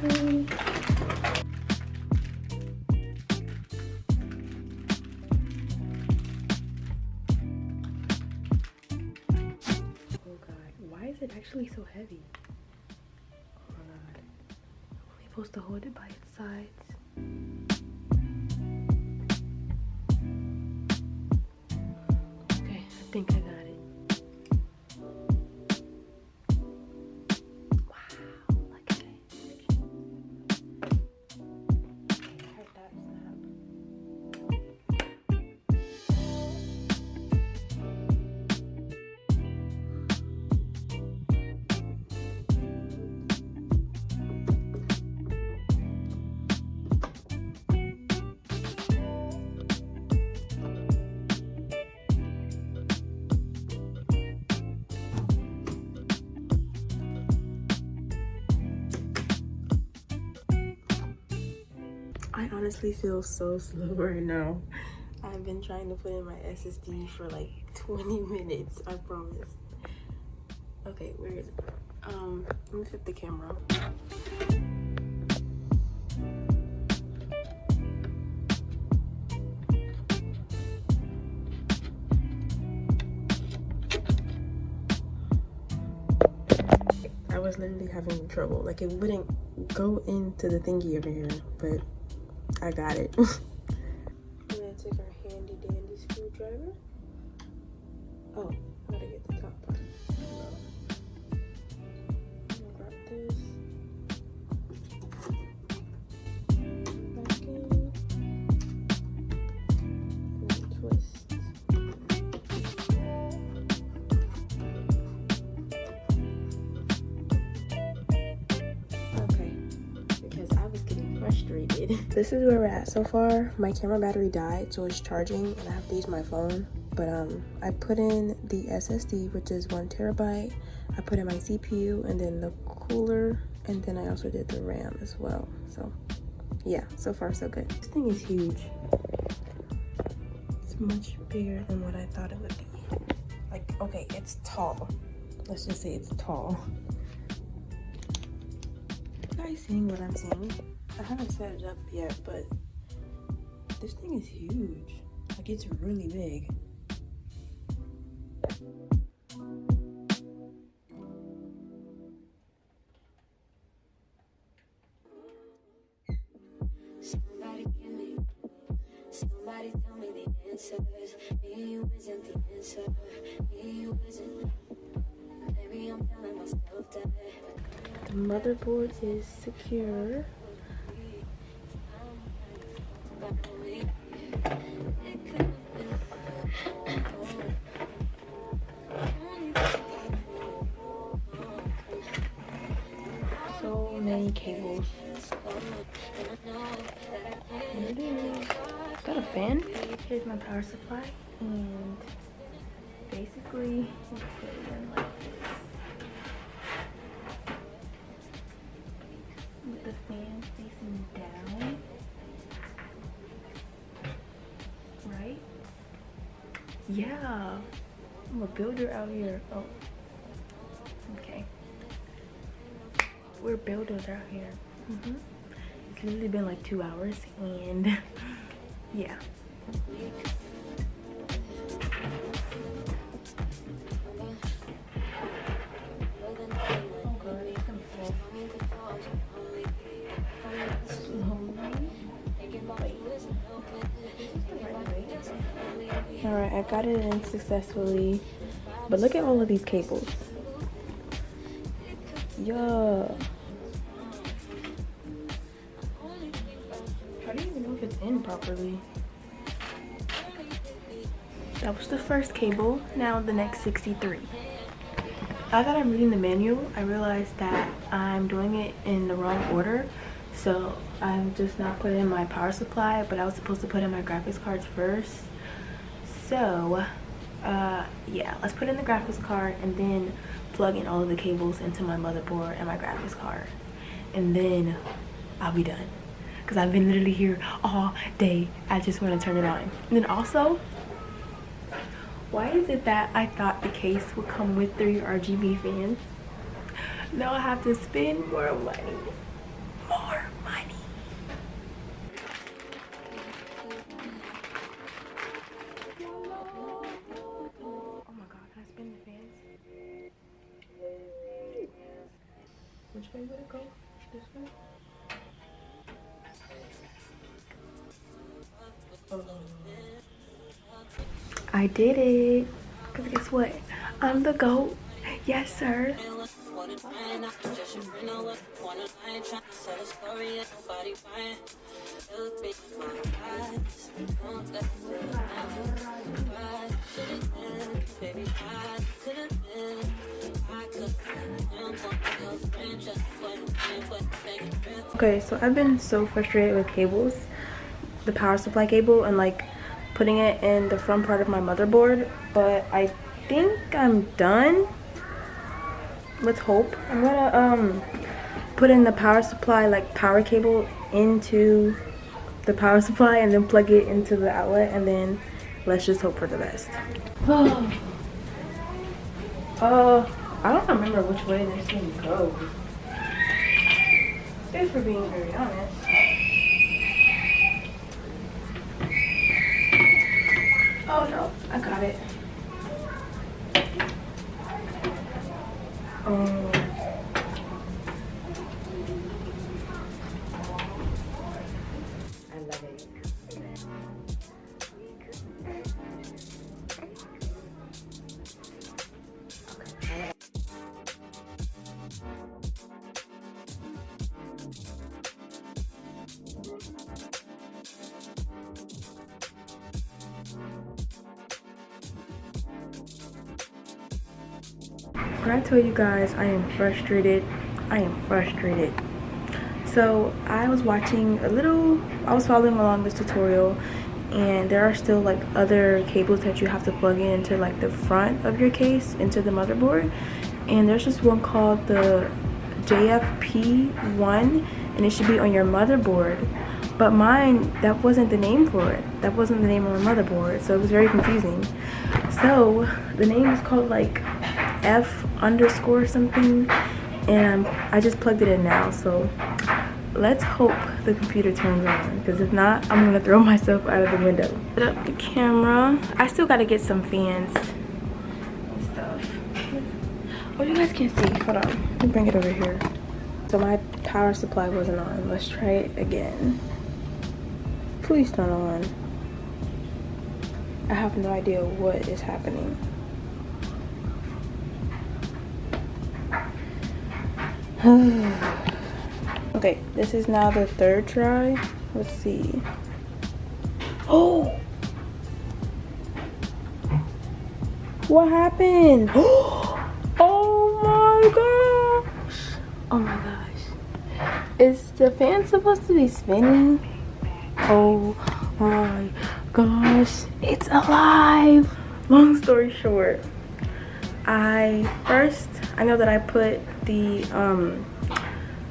Why is it actually so heavy? Oh my god. Are we supposed to hold it by its sides? Okay, I think I got it. Wow, look at it. I heard that snap. I honestly feel so slow right now. I've been trying to put in my SSD for like 20 minutes, I promise. Okay, where is it? Let me flip the camera. I was literally having trouble. Like it wouldn't go into the thingy over here, but I got it. I'm gonna take our handy dandy screwdriver. Oh, I gotta get the top part. I'm gonna grab this. Back in. And twist. Okay, because I was getting frustrated. This is where we're at so far. My camera battery died, so it's charging and I have to use my phone. But I put in the SSD, which is 1 terabyte. I put in my CPU and then the cooler, and then I also did the RAM as well. So yeah, so far so good. This thing is huge. It's much bigger than what I thought it would be. Like, okay, it's tall. Let's just say it's tall. You guys seeing what I'm seeing? I haven't set it up yet, but this thing is huge. Like, it's really big. Somebody tell me the answers. Me and you isn't the answer. Me and you isn't. Maybe I'm telling myself that. The motherboard is secure. So many cables. There it is. Is that a fan? Here's my power supply, and basically we'll put it in like this. With the fan facing down. Right? Yeah. I'm a builder out here. Oh. Okay. We're builders out here. It's literally been like 2 hours, and yeah. Alright, I got it in successfully, but look at all of these cables. Yeah. I don't even know if it's in properly. That was the first cable. Now the next 63. Now that I'm reading the manual, I realized that I'm doing it in the wrong order. So I'm just not putting in my power supply, but I was supposed to put in my graphics cards first. So yeah, let's put in the graphics card and then plug in all of the cables into my motherboard and my graphics card, and then I'll be done, because I've been literally here all day. I just want to turn it on. And then also, why is it that I thought the case would come with 3 RGB fans? Now I have to spend more money. more money. Oh my god, can I spin the fans? Which way would it go? This way? I did it. Because guess what? I'm the GOAT. Yes, sir. Okay, so I've been so frustrated with cables, the power supply cable, and like putting it in the front part of my motherboard, but I think I'm done. Let's hope. I'm gonna put in the power supply, like power cable, into the power supply and then plug it into the outlet, and then let's just hope for the best. I don't remember which way this thing goes. Just for being very honest. Oh no, I got it. I love it. When I tell you guys I am frustrated, I am frustrated. So I was watching I was following along this tutorial, and there are still like other cables that you have to plug into like the front of your case into the motherboard, and there's this one called the JFP1, and it should be on your motherboard, but mine, that wasn't the name for it. That wasn't the name of my motherboard, so it was very confusing. So the name is called like F underscore something, and I just plugged it in now, so let's hope the computer turns on, because if not, I'm gonna throw myself out of the window. Put up the camera. I still gotta get some fans and stuff. Oh, you guys can't see. Hold on, let me bring it over here. So my power supply wasn't on. Let's try it again. Please turn on. I have no idea what is happening. Okay, this is now the third try. Let's see. Oh! What happened? Oh my gosh! Oh my gosh. Is the fan supposed to be spinning? Oh my gosh. It's alive! Long story short, I know that I put the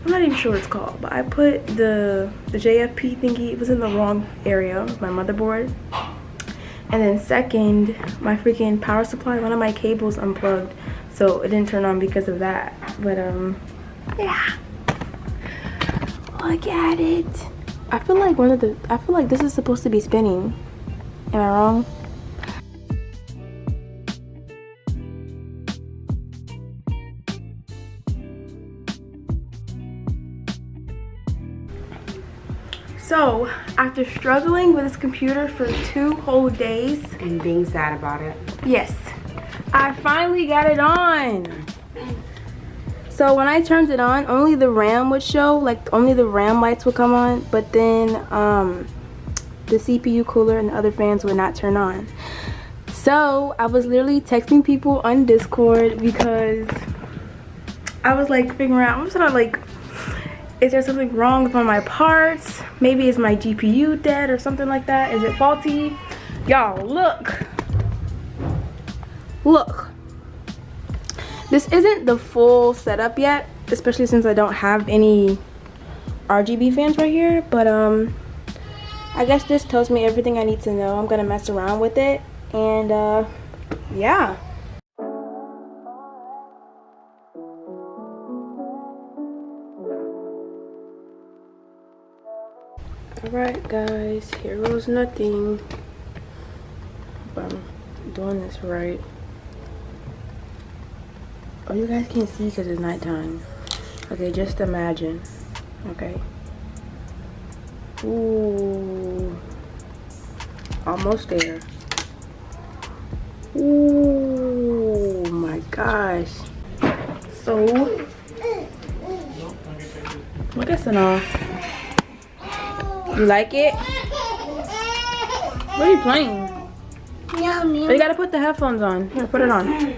I'm not even sure what it's called, but I put the JFP thingy, it was in the wrong area of my motherboard. And then second, my freaking power supply, one of my cables unplugged, so it didn't turn on because of that. But yeah, look at it. I feel like this is supposed to be spinning. Am I wrong? So, after struggling with this computer for 2 whole days and being sad about it, yes, I finally got it on. So when I turned it on, only the RAM would show, like only the RAM lights would come on, but then the CPU cooler and the other fans would not turn on. So I was literally texting people on Discord because I was like figuring out, I'm just gonna like, is there something wrong with one of my parts? Maybe is my GPU dead or something like that? Is it faulty? Y'all, look. Look. This isn't the full setup yet, especially since I don't have any RGB fans right here. But I guess this tells me everything I need to know. I'm gonna mess around with it, and yeah. Alright guys, here goes nothing. Hope I'm doing this right. Oh, you guys can't see because it's nighttime. Okay, just imagine. Okay. Ooh. Almost there. Ooh my gosh. So, look at Sanaa. You like it? What are you playing? Yummy. Oh, you gotta put the headphones on. Here, put it on.